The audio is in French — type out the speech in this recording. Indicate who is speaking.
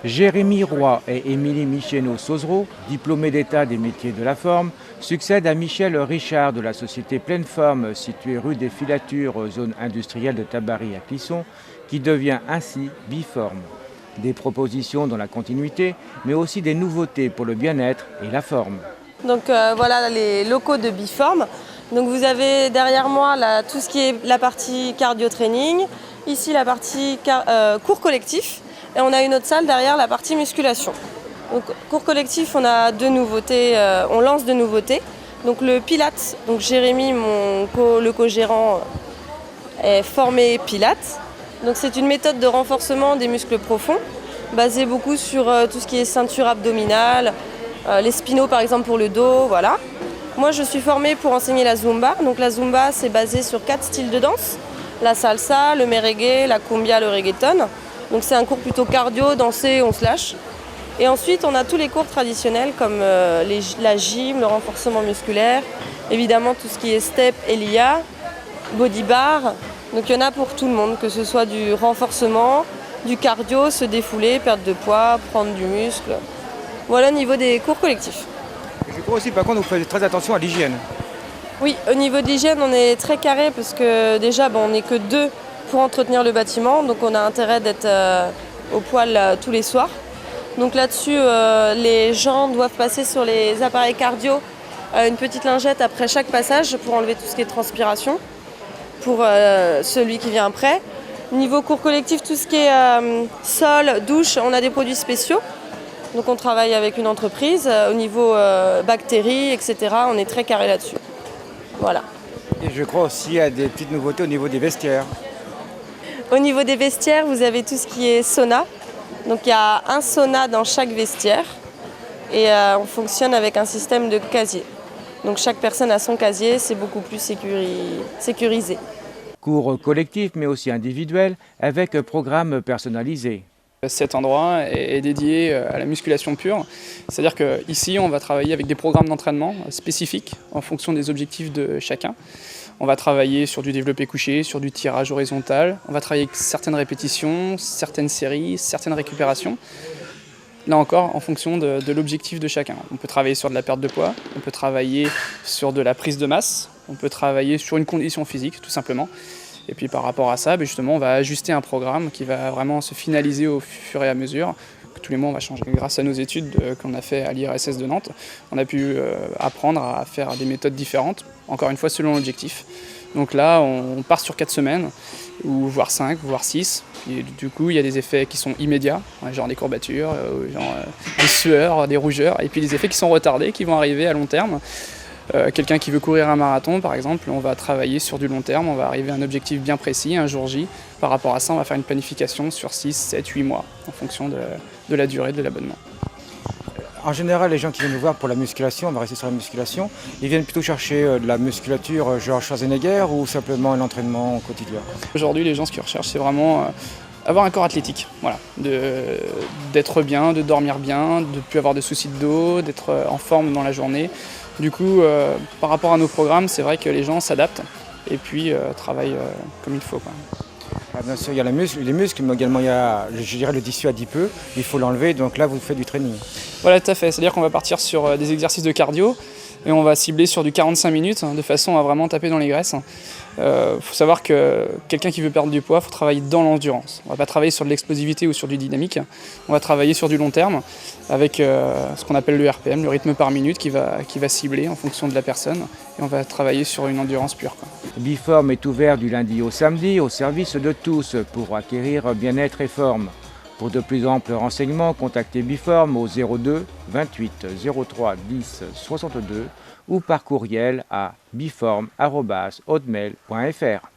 Speaker 1: Jérémy Roy et Émilie Micheno-Sauzereau, diplômés d'État des métiers de la forme, succèdent à Michel Richard de la société Pleine Forme située rue des Filatures, zone industrielle de Tabary à Clisson, qui devient ainsi Biforme. Des propositions dans la continuité, mais aussi des nouveautés pour le bien-être et la forme.
Speaker 2: Donc voilà les locaux de Biforme. Donc vous avez derrière moi là, tout ce qui est la partie cardio-training, ici la partie cours collectif, et on a une autre salle derrière, la partie musculation. Donc cours collectif, on a deux nouveautés, on lance deux nouveautés. Donc le Pilates, donc Jérémy, le co-gérant, est formé Pilates. Donc c'est une méthode de renforcement des muscles profonds, basée beaucoup sur tout ce qui est ceinture abdominale, les spinaux par exemple pour le dos, voilà. Moi je suis formée pour enseigner la Zumba. Donc la Zumba c'est basé sur 4 styles de danse, la salsa, le merengue, la cumbia, le reggaeton. Donc c'est un cours plutôt cardio, danser, on se lâche. Et ensuite on a tous les cours traditionnels comme la gym, le renforcement musculaire, évidemment tout ce qui est step, elia, body bar. Donc il y en a pour tout le monde, que ce soit du renforcement, du cardio, se défouler, perdre de poids, prendre du muscle. Voilà au niveau des cours collectifs.
Speaker 1: Je crois aussi par contre vous faites très attention à l'hygiène.
Speaker 2: Oui, au niveau de l'hygiène on est très carré parce que déjà on n'est que 2 pour entretenir le bâtiment, donc on a intérêt d'être au poil tous les soirs. Donc là-dessus, les gens doivent passer sur les appareils cardio une petite lingette après chaque passage pour enlever tout ce qui est transpiration pour celui qui vient après. Niveau cours collectif, tout ce qui est sol, douche, on a des produits spéciaux. Donc on travaille avec une entreprise. Au niveau bactéries, etc., on est très carré là-dessus. Voilà.
Speaker 1: Et je crois aussi qu'il y a des petites nouveautés au niveau des vestiaires.
Speaker 2: Au niveau des vestiaires, vous avez tout ce qui est sauna. Donc il y a un sauna dans chaque vestiaire et on fonctionne avec un système de casier. Donc chaque personne a son casier, c'est beaucoup plus sécurisé.
Speaker 3: Cours collectifs mais aussi individuels avec programme personnalisé.
Speaker 4: Cet endroit est dédié à la musculation pure, c'est-à-dire qu'ici on va travailler avec des programmes d'entraînement spécifiques en fonction des objectifs de chacun. On va travailler sur du développé couché, sur du tirage horizontal, on va travailler avec certaines répétitions, certaines séries, certaines récupérations. Là encore, en fonction de l'objectif de chacun. On peut travailler sur de la perte de poids, on peut travailler sur de la prise de masse, on peut travailler sur une condition physique tout simplement. Et puis par rapport à ça, justement, on va ajuster un programme qui va vraiment se finaliser au fur et à mesure. Tous les mois, on va changer. Grâce à nos études qu'on a fait à l'IRSS de Nantes, on a pu apprendre à faire des méthodes différentes, encore une fois selon l'objectif. Donc là, on part sur 4 semaines, ou voire 5, voire 6. Et du coup, il y a des effets qui sont immédiats, genre des courbatures, des sueurs, des rougeurs, et puis des effets qui sont retardés, qui vont arriver à long terme. Quelqu'un qui veut courir un marathon, par exemple, on va travailler sur du long terme, on va arriver à un objectif bien précis, un jour J. Par rapport à ça, on va faire une planification sur 6, 7, 8 mois, en fonction de la durée de l'abonnement.
Speaker 1: En général, les gens qui viennent nous voir pour la musculation, on va rester sur la musculation, ils viennent plutôt chercher de la musculature genre Schwarzenegger ou simplement un entraînement au quotidien?
Speaker 4: Aujourd'hui, les gens, ce qu'ils recherchent, c'est vraiment avoir un corps athlétique, voilà, d'être bien, de dormir bien, de ne plus avoir de soucis de dos, d'être en forme dans la journée. Du coup, par rapport à nos programmes, c'est vrai que les gens s'adaptent et puis travaillent comme il faut, quoi.
Speaker 1: Ah, bien sûr, il y a les muscles, mais également il y a, je dirais, le tissu adipeux. Il faut l'enlever, donc là, vous faites du training.
Speaker 4: Voilà, tout à fait. C'est-à-dire qu'on va partir sur des exercices de cardio et on va cibler sur du 45 minutes de façon à vraiment taper dans les graisses. Faut savoir que quelqu'un qui veut perdre du poids, il faut travailler dans l'endurance. On ne va pas travailler sur de l'explosivité ou sur du dynamique. On va travailler sur du long terme avec ce qu'on appelle le RPM, le rythme par minute, qui va cibler en fonction de la personne. Et on va travailler sur une endurance pure, quoi.
Speaker 3: Biforme est ouvert du lundi au samedi au service de tous pour acquérir bien-être et forme. Pour de plus amples renseignements, contactez Biforme au 02 28 03 10 62 ou par courriel à biforme@hotmail.fr.